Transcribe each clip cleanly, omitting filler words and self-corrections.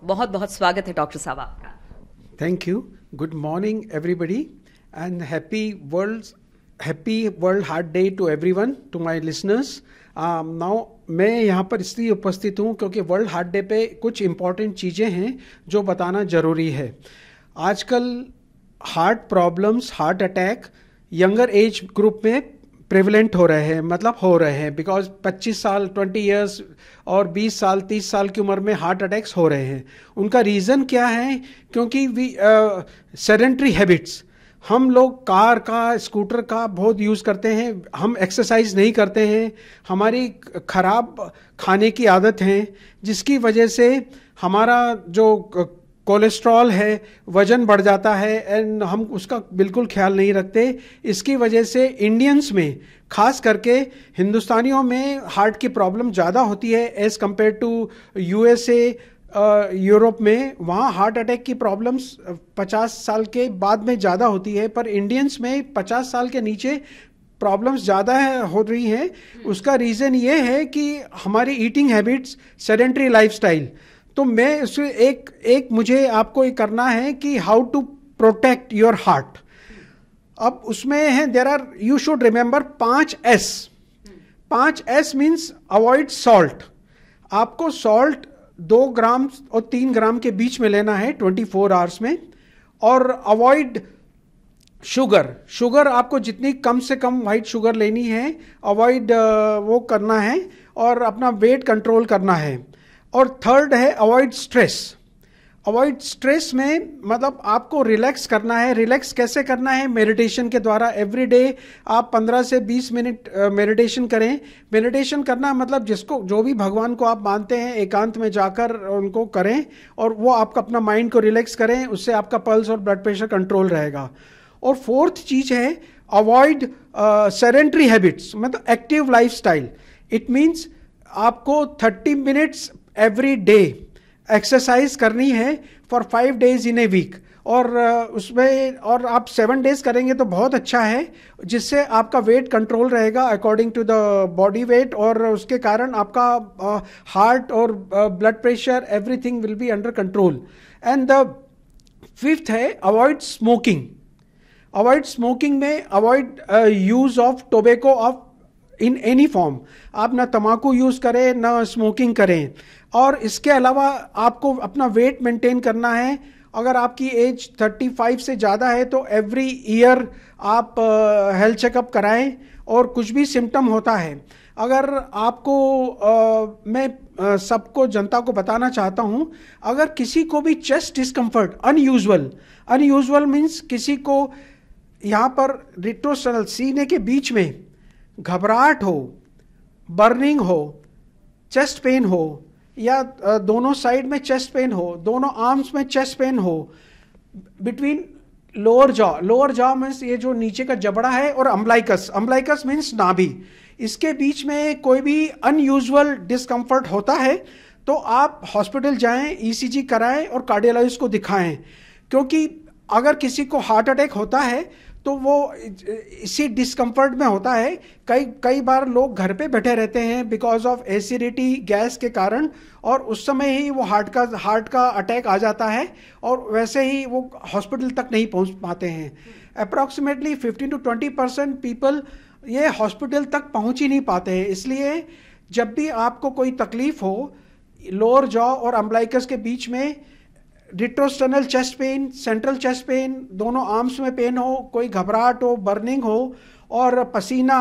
बहुत बहुत स्वागत है डॉक्टर साहब आपका। Thank you. Good morning everybody and happy world heart day to everyone, to my listeners. Now मैं यहाँ पर इसलिए उपस्थित हूँ क्योंकि वर्ल्ड हार्ट डे पे कुछ इम्पॉर्टेंट चीज़ें हैं जो बताना ज़रूरी है। आजकल heart problems, heart attack younger age group में प्रेवलेंट हो रहे हैं, मतलब हो रहे हैं, बिकॉज 25 साल 20 इयर्स और 20 साल 30 साल की उम्र में हार्ट अटैक्स हो रहे हैं। उनका रीज़न क्या है? क्योंकि सेडेंटरी हैबिट्स, हम लोग कार का, स्कूटर का बहुत यूज़ करते हैं, हम एक्सरसाइज नहीं करते हैं, हमारी खराब खाने की आदत है, जिसकी वजह से हमारा जो कोलेस्ट्रॉल है, वजन बढ़ जाता है एंड हम उसका बिल्कुल ख्याल नहीं रखते। इसकी वजह से इंडियंस में, खास करके हिंदुस्तानियों में हार्ट की प्रॉब्लम ज़्यादा होती है as compare to USA, Europe में। वहाँ हार्ट अटैक की प्रॉब्लम्स 50 साल के बाद में ज़्यादा होती है, पर इंडियंस में 50 साल के नीचे प्रॉब्लम्स ज़्यादा हो रही हैं। उसका रीज़न ये है कि हमारी ईटिंग हैबिट्स, सेडेंटरी लाइफस्टाइल। तो मैं उससे एक मुझे आपको ये करना है कि how to protect your heart. अब उसमें है, there are, you should remember 5S। 5S means avoid salt. आपको सॉल्ट 2 ग्राम और 3 ग्राम के बीच में लेना है 24 आवर्स में। और अवॉइड शुगर आपको जितनी कम से कम वाइट शुगर लेनी है, अवॉइड वो करना है और अपना वेट कंट्रोल करना है। और थर्ड है अवॉइड स्ट्रेस। अवॉइड स्ट्रेस में मतलब आपको रिलैक्स करना है। रिलैक्स कैसे करना है? मेडिटेशन के द्वारा। एवरी डे आप 15 से 20 मिनट मेडिटेशन करें। मेडिटेशन करना मतलब जिसको, जो भी भगवान को आप मानते हैं, एकांत में जाकर उनको करें और वो आपका अपना माइंड को रिलैक्स करें। उससे आपका पल्स और ब्लड प्रेशर कंट्रोल रहेगा। और फोर्थ चीज़ है अवॉइड सेडेंटरी हैबिट्स, मतलब एक्टिव लाइफस्टाइल। इट मीन्स आपको 30 मिनट्स एवरी डे एक्सरसाइज करनी है for 5 days in a week. और उसमें और आप 7 days करेंगे तो बहुत अच्छा है, जिससे आपका वेट कंट्रोल रहेगा according to the body weight, और उसके कारण आपका हार्ट और blood pressure, everything will be under control. And the fifth है अवॉइड स्मोकिंग। अवॉइड स्मोकिंग में avoid use of tobacco of in any form. आप ना तम्बाकू यूज़ करें, ना स्मोकिंग करें। और इसके अलावा आपको अपना वेट मेंटेन करना है। अगर आपकी एज 35 से ज़्यादा है तो एवरी ईयर आप हेल्थ चेकअप कराएं। और कुछ भी सिम्टम होता है, अगर आपको मैं सबको, जनता को बताना चाहता हूँ, अगर किसी को भी चेस्ट डिस्कम्फर्ट अनयूजुअल मीन्स किसी को यहाँ पर रिट्रोस्टेनल, सीने के बीच में घबराहट हो, बर्निंग हो, चेस्ट पेन हो, या दोनों साइड में चेस्ट पेन हो, दोनों आर्म्स में चेस्ट पेन हो, बिटवीन लोअर जॉ मीन्स ये जो नीचे का जबड़ा है, और अम्बलाइकस मीन्स नाभि, इसके बीच में कोई भी अनयूजुअल डिस्कम्फर्ट होता है तो आप हॉस्पिटल जाएं, ईसीजी कराएं और कार्डियोलॉजिस्ट को दिखाएं। क्योंकि अगर किसी को हार्ट अटैक होता है तो वो इसी डिस्कम्फर्ट में होता है। कई बार लोग घर पे बैठे रहते हैं बिकॉज ऑफ एसिडिटी, गैस के कारण, और उस समय ही वो हार्ट का अटैक आ जाता है और वैसे ही वो हॉस्पिटल तक नहीं पहुंच पाते हैं। अप्रॉक्सीमेटली 15 to 20% पीपल ये हॉस्पिटल तक पहुंच ही नहीं पाते हैं। इसलिए जब भी आपको कोई तकलीफ हो, लोअर जॉ और अम्बलाइकस के बीच में, retrosternal chest pain, central chest pain, दोनों आर्म्स में पेन हो, कोई घबराहट हो, बर्निंग हो, और पसीना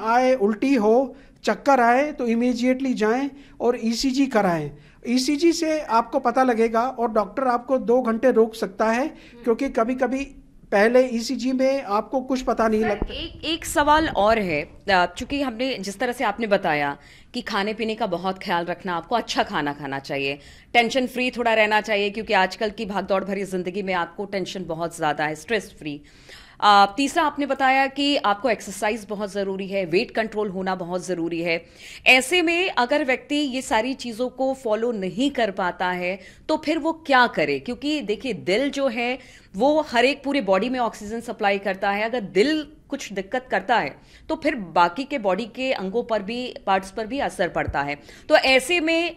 आए, उल्टी हो, चक्कर आए, तो इमीडिएटली जाएं और ईसीजी कराएं। ईसीजी से आपको पता लगेगा और डॉक्टर आपको 2 घंटे रोक सकता है, क्योंकि कभी कभी पहले ईसीजी में आपको कुछ पता नहीं लगता। एक सवाल और है, चूंकि हमने जिस तरह से आपने बताया कि खाने पीने का बहुत ख्याल रखना, आपको अच्छा खाना खाना चाहिए, टेंशन फ्री थोड़ा रहना चाहिए, क्योंकि आजकल की भागदौड़ भरी जिंदगी में आपको टेंशन बहुत ज्यादा है, स्ट्रेस फ्री। तीसरा आपने बताया कि आपको एक्सरसाइज बहुत जरूरी है, वेट कंट्रोल होना बहुत जरूरी है। ऐसे में अगर व्यक्ति ये सारी चीजों को फॉलो नहीं कर पाता है तो फिर वो क्या करे? क्योंकि देखिए, दिल जो है वो हर एक पूरे बॉडी में ऑक्सीजन सप्लाई करता है। अगर दिल कुछ दिक्कत करता है तो फिर बाकी के बॉडी के अंगों पर भी, पार्ट्स पर भी असर पड़ता है। तो ऐसे में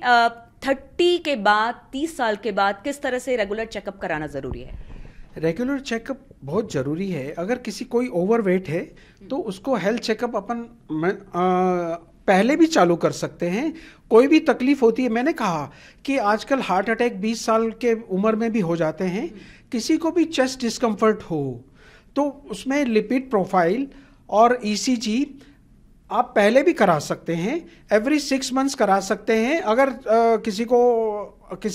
30 के बाद, 30 साल के बाद किस तरह से रेगुलर चेकअप कराना जरूरी है? रेगुलर चेकअप बहुत ज़रूरी है। अगर किसी कोई ओवरवेट है तो उसको हेल्थ चेकअप पहले भी चालू कर सकते हैं। कोई भी तकलीफ होती है, मैंने कहा कि आजकल हार्ट अटैक 20 साल के उम्र में भी हो जाते हैं। किसी को भी चेस्ट डिस्कम्फर्ट हो तो उसमें लिपिड प्रोफाइल और ईसीजी आप पहले भी करा सकते हैं, एवरी 6 मंथ्स करा सकते हैं। अगर किसी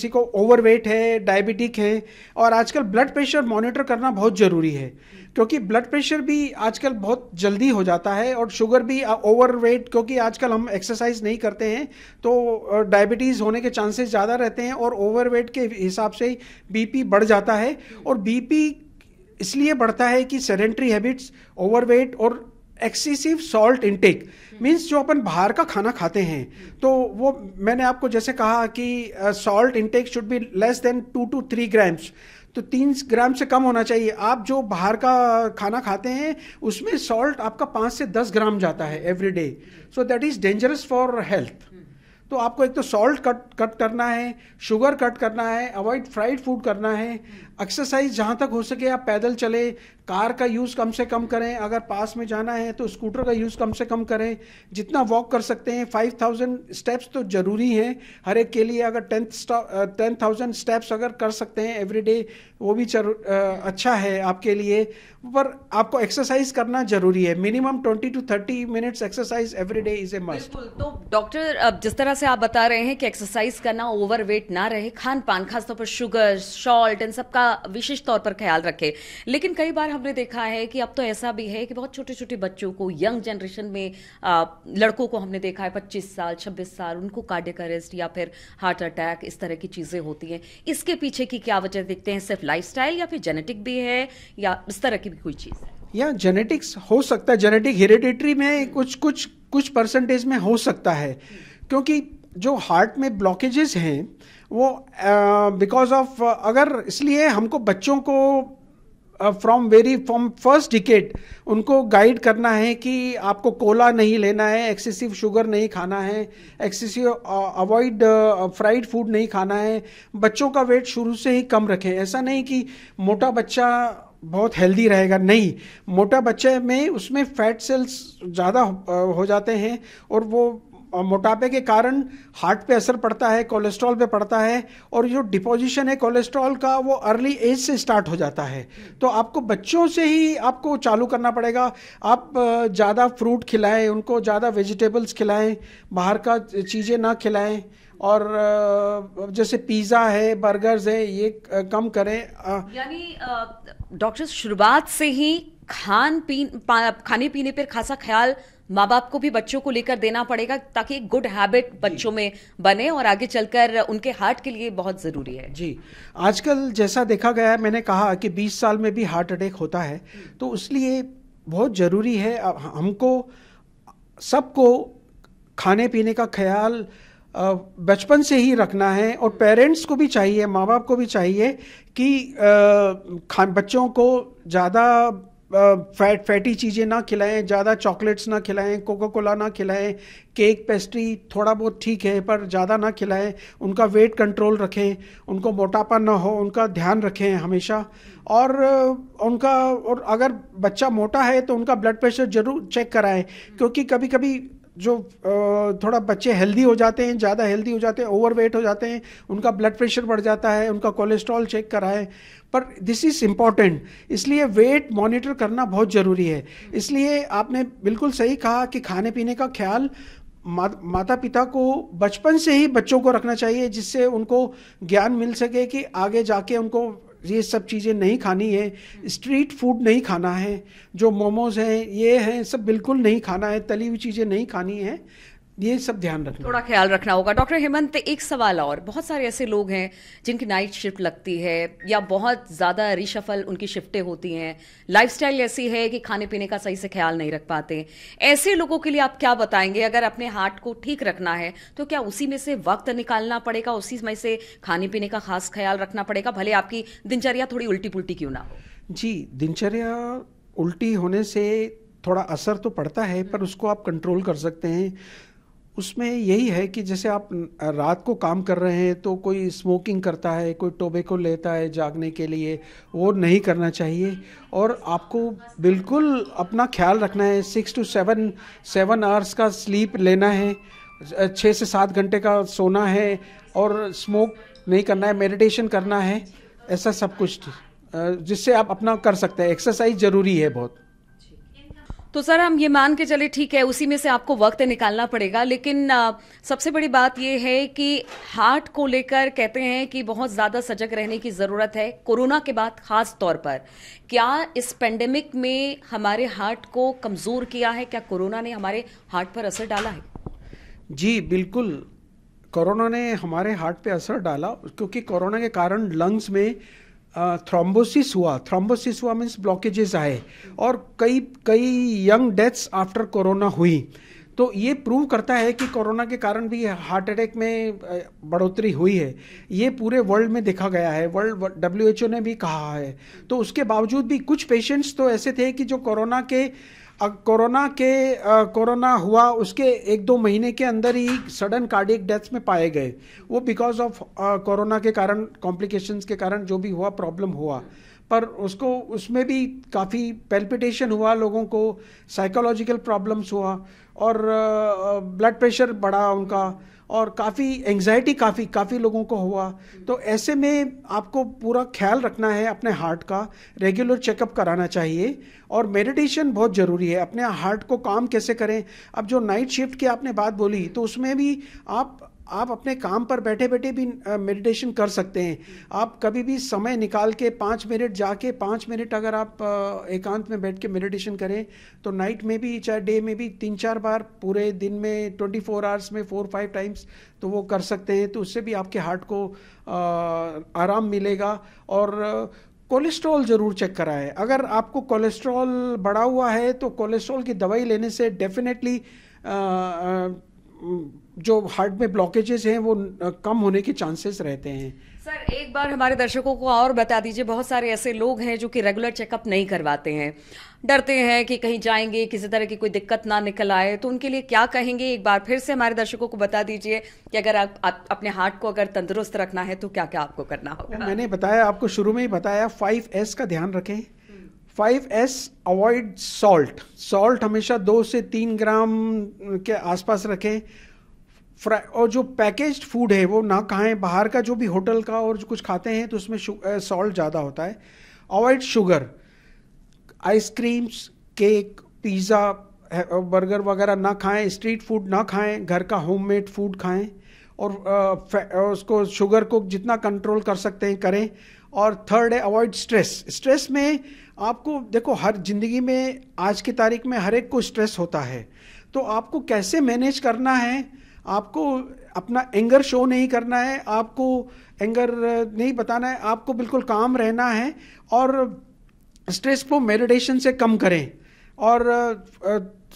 को ओवरवेट है, डायबिटिक है, और आजकल ब्लड प्रेशर मॉनिटर करना बहुत ज़रूरी है, क्योंकि ब्लड प्रेशर भी आजकल बहुत जल्दी हो जाता है, और शुगर भी ओवरवेट, क्योंकि आजकल हम एक्सरसाइज नहीं करते हैं तो डायबिटीज़ होने के चांसेस ज़्यादा रहते हैं, और ओवरवेट के हिसाब से बीपी बढ़ जाता है। और बीपी इसलिए बढ़ता है कि सेडेंट्री हैबिट्स, ओवरवेट और एक्सेसिव सॉल्ट इंटेक, मीन्स जो अपन बाहर का खाना खाते हैं तो वो मैंने आपको जैसे कहा कि salt intake should be less than 2 to 3 grams, तो 3 ग्राम से कम होना चाहिए। आप जो बाहर का खाना खाते हैं उसमें सॉल्ट आपका 5 से 10 ग्राम जाता है every day, so that is dangerous for health. तो आपको एक तो सॉल्ट कट करना है, शुगर कट करना है, अवॉइड फ्राइड फूड करना है, एक्सरसाइज जहाँ तक हो सके आप पैदल चले, कार का यूज़ कम से कम करें, अगर पास में जाना है तो स्कूटर का यूज़ कम से कम करें, जितना वॉक कर सकते हैं 5000 स्टेप्स तो ज़रूरी हैं हर एक के लिए। अगर 10,000 स्टेप्स अगर कर सकते हैं एवरी डे वो भी अच्छा है आपके लिए। पर आपको एक्सरसाइज करना जरूरी है, minimum 20 to 30 minutes exercise every day is a must. तो डॉक्टर, जिस तरह से आप बता रहे हैं कि एक्सरसाइज करना, ओवरवेट ना रहे, खान पान खासतौर पर शुगर, सॉल्ट, इन सब का विशेष तौर पर ख्याल रखें। लेकिन कई बार हमने देखा है कि अब तो ऐसा भी है कि बहुत छोटे छोटे बच्चों को, यंग जनरेशन में लड़कों को हमने देखा है 25 साल 26 साल, उनको कार्डियक अरेस्ट या फिर हार्ट अटैक, इस तरह की चीजें होती हैं। इसके पीछे की क्या वजह देखते हैं? सिर्फ लाइफस्टाइल या फिर जेनेटिक भी है, या इस तरह की भी कोई चीज है? या जेनेटिक्स हो सकता है, जेनेटिक हेरिडिटरी में कुछ परसेंटेज में हो सकता है, क्योंकि जो हार्ट में ब्लॉकेजेस हैं वो बिकॉज ऑफ, अगर इसलिए हमको बच्चों को फ्रॉम फर्स्ट डिकेड उनको गाइड करना है कि आपको कोला नहीं लेना है, एक्सेसिव शुगर नहीं खाना है, एक्सेसिव अवॉइड फ्राइड फूड नहीं खाना है। बच्चों का वेट शुरू से ही कम रखें। ऐसा नहीं कि मोटा बच्चा बहुत हेल्दी रहेगा, नहीं, मोटा बच्चे में उसमें फैट सेल्स ज़्यादा हो जाते हैं, और वो मोटापे के कारण हार्ट पे असर पड़ता है, कोलेस्ट्रॉल पे पड़ता है, और जो डिपोजिशन है कोलेस्ट्रॉल का वो अर्ली एज से स्टार्ट हो जाता है। तो आपको बच्चों से ही आपको चालू करना पड़ेगा। आप ज़्यादा फ्रूट खिलाएं उनको, ज़्यादा वेजिटेबल्स खिलाएं, बाहर का चीज़ें ना खिलाएं, और जैसे पिज़्ज़ा है, बर्गर्स है, ये कम करें। यानी डॉक्टर, शुरुआत से ही खाने पीने पर खासा ख्याल माँ बाप को भी बच्चों को लेकर देना पड़ेगा, ताकि एक गुड हैबिट बच्चों में बने और आगे चलकर उनके हार्ट के लिए बहुत जरूरी है। जी, आजकल जैसा देखा गया है, मैंने कहा कि 20 साल में भी हार्ट अटैक होता है, तो इसलिए बहुत ज़रूरी है हमको सबको खाने पीने का ख्याल बचपन से ही रखना है, और पेरेंट्स को भी चाहिए, माँ बाप को भी चाहिए कि बच्चों को ज़्यादा फैटी चीज़ें ना खिलाएं, ज़्यादा चॉकलेट्स ना खिलाएं, कोका कोला ना खिलाएं, केक पेस्ट्री थोड़ा बहुत ठीक है पर ज़्यादा ना खिलाएं, उनका वेट कंट्रोल रखें, उनको मोटापा ना हो उनका ध्यान रखें हमेशा। और अगर बच्चा मोटा है तो उनका ब्लड प्रेशर जरूर चेक कराएं, क्योंकि कभी कभी जो थोड़ा बच्चे हेल्दी हो जाते हैं, ज़्यादा हेल्दी हो जाते हैं, ओवरवेट हो जाते हैं, उनका ब्लड प्रेशर बढ़ जाता है, उनका कोलेस्ट्रॉल चेक कराएं। पर दिस इज़ इम्पॉर्टेंट, इसलिए वेट मॉनिटर करना बहुत ज़रूरी है। इसलिए आपने बिल्कुल सही कहा कि खाने पीने का ख्याल माता पिता को बचपन से ही बच्चों को रखना चाहिए, जिससे उनको ज्ञान मिल सके कि आगे जाके उनको ये सब चीज़ें नहीं खानी है, स्ट्रीट फूड नहीं खाना है, जो मोमोज हैं ये हैं सब बिल्कुल नहीं खाना है, तली हुई चीज़ें नहीं खानी है, ये सब ध्यान रखना, थोड़ा ख्याल रखना होगा। डॉक्टर हेमंत, एक सवाल और, बहुत सारे ऐसे लोग हैं जिनकी नाइट शिफ्ट लगती है या बहुत ज़्यादा रिशफल उनकी शिफ्टें होती हैं, लाइफस्टाइल ऐसी है कि खाने पीने का सही से ख्याल नहीं रख पाते, ऐसे लोगों के लिए आप क्या बताएंगे? अगर अपने हार्ट को ठीक रखना है तो क्या उसी में से वक्त निकालना पड़ेगा, उसी में से खाने पीने का खास ख्याल रखना पड़ेगा, भले आपकी दिनचर्या थोड़ी उल्टी पुल्टी क्यों ना हो? जी, दिनचर्या उल्टी होने से थोड़ा असर तो पड़ता है, पर उसको आप कंट्रोल कर सकते हैं। उसमें यही है कि जैसे आप रात को काम कर रहे हैं तो कोई स्मोकिंग करता है, कोई टोबैको लेता है जागने के लिए, वो नहीं करना चाहिए। और आपको बिल्कुल अपना ख्याल रखना है, 6 to 7 आवर्स का स्लीप लेना है, 6 से 7 घंटे का सोना है, और स्मोक नहीं करना है, मेडिटेशन करना है, ऐसा सब कुछ जिससे आप अपना कर सकते हैं। एक्सरसाइज ज़रूरी है बहुत। तो सर हम ये मान के चले ठीक है, उसी में से आपको वक्त निकालना पड़ेगा, लेकिन सबसे बड़ी बात ये है कि हार्ट को लेकर कहते हैं कि बहुत ज़्यादा सजग रहने की ज़रूरत है, कोरोना के बाद खास तौर पर। क्या इस पेंडेमिक में हमारे हार्ट को कमज़ोर किया है? क्या कोरोना ने हमारे हार्ट पर असर डाला है? जी बिल्कुल, कोरोना ने हमारे हार्ट पे असर डाला, क्योंकि कोरोना के कारण लंग्स में थ्रोम्बोसिस हुआ मीन्स ब्लॉकेजेस आए, और कई यंग डेथ्स आफ्टर कोरोना हुई। तो ये प्रूव करता है कि कोरोना के कारण भी हार्ट अटैक में बढ़ोतरी हुई है। ये पूरे वर्ल्ड में देखा गया है, वर्ल्ड WHO ने भी कहा है। तो उसके बावजूद भी कुछ पेशेंट्स तो ऐसे थे कि जो कोरोना हुआ उसके 1-2 महीने के अंदर ही सडन कार्डियक डेथ्स में पाए गए। वो बिकॉज ऑफ कोरोना के कारण, कॉम्प्लिकेशंस के कारण जो भी हुआ, प्रॉब्लम हुआ। पर उसमें भी काफ़ी पैल्पिटेशन हुआ लोगों को, साइकोलॉजिकल प्रॉब्लम्स हुआ, और ब्लड प्रेशर बढ़ा उनका, और काफ़ी एंग्जाइटी काफ़ी लोगों को हुआ। तो ऐसे में आपको पूरा ख्याल रखना है अपने हार्ट का, रेगुलर चेकअप कराना चाहिए, और मेडिटेशन बहुत ज़रूरी है। अपने हार्ट को काम कैसे करें? अब जो नाइट शिफ्ट की आपने बात बोली, तो उसमें भी आप अपने काम पर बैठे बैठे भी मेडिटेशन कर सकते हैं। आप कभी भी समय निकाल के 5 मिनट जाके 5 मिनट अगर आप एकांत में बैठ के मेडिटेशन करें, तो नाइट में भी चाहे डे में भी 3-4 बार पूरे दिन में 24 आवर्स में 4-5 टाइम्स तो वो कर सकते हैं। तो उससे भी आपके हार्ट को आराम मिलेगा। और कोलेस्ट्रॉल ज़रूर चेक कराएं। अगर आपको कोलेस्ट्रॉल बढ़ा हुआ है तो कोलेस्ट्रॉल की दवाई लेने से डेफिनेटली जो हार्ट में ब्लॉकेजेस हैं वो कम होने के चांसेस रहते हैं। सर एक बार हमारे दर्शकों को और बता दीजिए, बहुत सारे ऐसे लोग हैं जो कि रेगुलर चेकअप नहीं करवाते हैं, डरते हैं कि कहीं जाएंगे किसी तरह की कोई दिक्कत ना निकल आए, तो उनके लिए क्या कहेंगे? एक बार फिर से हमारे दर्शकों को बता दीजिए कि अगर आप अपने हार्ट को अगर तंदुरुस्त रखना है तो क्या क्या आपको करना होगा। मैंने बताया, आपको शुरू में ही बताया, 5S का ध्यान रखें। 5S, अवॉइड सॉल्ट हमेशा 2 से 3 ग्राम के आसपास रखें। और जो पैकेज्ड फूड है वो ना खाएं। बाहर का जो भी होटल का और जो कुछ खाते हैं तो उसमें सॉल्ट ज़्यादा होता है। Avoid sugar, ice creams, cake, pizza, burger वगैरह ना खाएं। स्ट्रीट फूड ना खाएं, घर का होममेड फूड खाएं। और उसको शुगर को जितना कंट्रोल कर सकते हैं करें। और थर्ड है अवॉइड स्ट्रेस में आपको देखो, हर जिंदगी में आज की तारीख में हर एक को स्ट्रेस होता है, तो आपको कैसे मैनेज करना है। आपको अपना एंगर शो नहीं करना है, आपको एंगर नहीं बताना है, आपको बिल्कुल काम रहना है और स्ट्रेस को मेडिटेशन से कम करें। और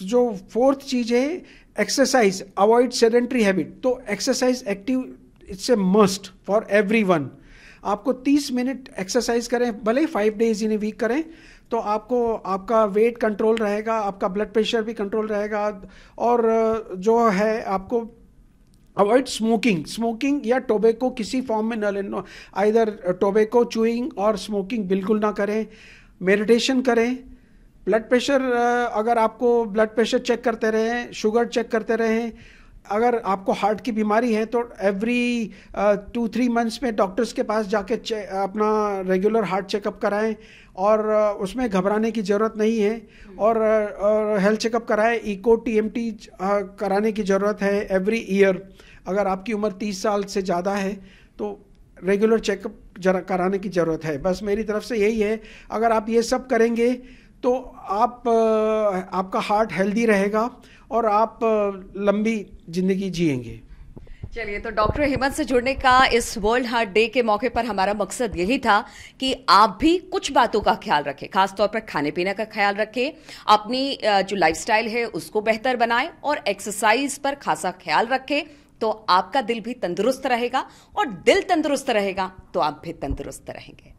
जो फोर्थ चीज़ है एक्सरसाइज, अवॉइड सेडेंटरी हैबिट। तो exercise active, it's a must for everyone. आपको 30 मिनट एक्सरसाइज करें, भले ही 5 डेज इन ए वीक करें, तो आपको आपका वेट कंट्रोल रहेगा, आपका ब्लड प्रेशर भी कंट्रोल रहेगा। और जो है आपको अवॉइड स्मोकिंग या टोबैको किसी फॉर्म में न लेना। आइदर टोबैको, चूइंग और स्मोकिंग बिल्कुल ना करें। मेडिटेशन करें। ब्लड प्रेशर, अगर आपको ब्लड प्रेशर चेक करते रहें, शुगर चेक करते रहें। अगर आपको हार्ट की बीमारी है तो एवरी 2-3 मंथ्स में डॉक्टर्स के पास जाके अपना रेगुलर हार्ट चेकअप कराएं, और उसमें घबराने की ज़रूरत नहीं है। और हेल्थ चेकअप कराएं। इको TMT कराने की ज़रूरत है एवरी ईयर। अगर आपकी उम्र 30 साल से ज़्यादा है तो रेगुलर चेकअप जरा कराने की ज़रूरत है। बस मेरी तरफ से यही है। अगर आप ये सब करेंगे तो आपका हार्ट हेल्दी रहेगा और आप लंबी जिंदगी जिएंगे। चलिए, तो डॉक्टर हेमंत से जुड़ने का इस वर्ल्ड हार्ट डे के मौके पर हमारा मकसद यही था कि आप भी कुछ बातों का ख्याल रखें, खासतौर पर खाने पीने का ख्याल रखें, अपनी जो लाइफस्टाइल है उसको बेहतर बनाएं और एक्सरसाइज पर खासा ख्याल रखें, तो आपका दिल भी तंदुरुस्त रहेगा, और दिल तंदुरुस्त रहेगा तो आप भी तंदुरुस्त रहेंगे।